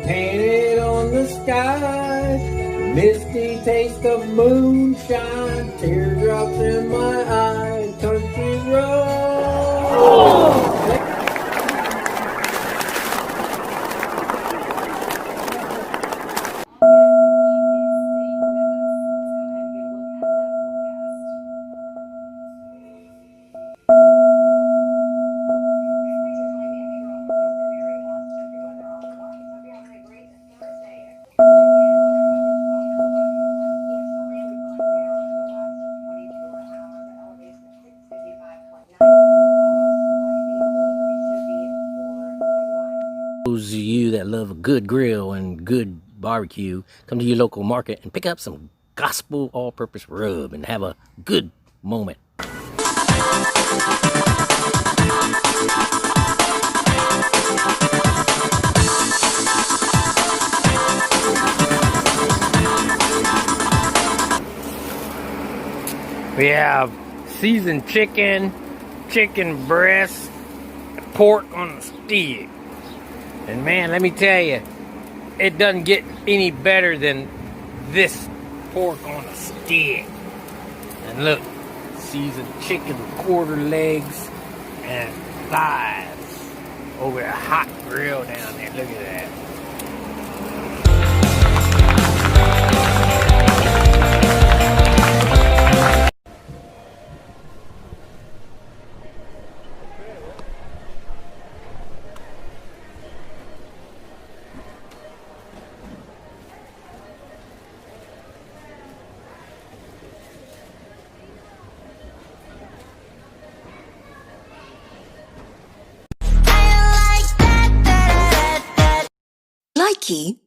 Painted on the sky, misty taste of moonshine, teardrops in my eye, country road. Those of you that love a good grill and good barbecue, come to your local market and pick up some gospel all-purpose rub and have a good moment. We have seasoned chicken, chicken breast, pork on the stick. And man, let me tell you, it doesn't get any better than this pork on a stick. And look, seasoned chicken quarter legs and thighs over a hot grill down there. Look at that. Likey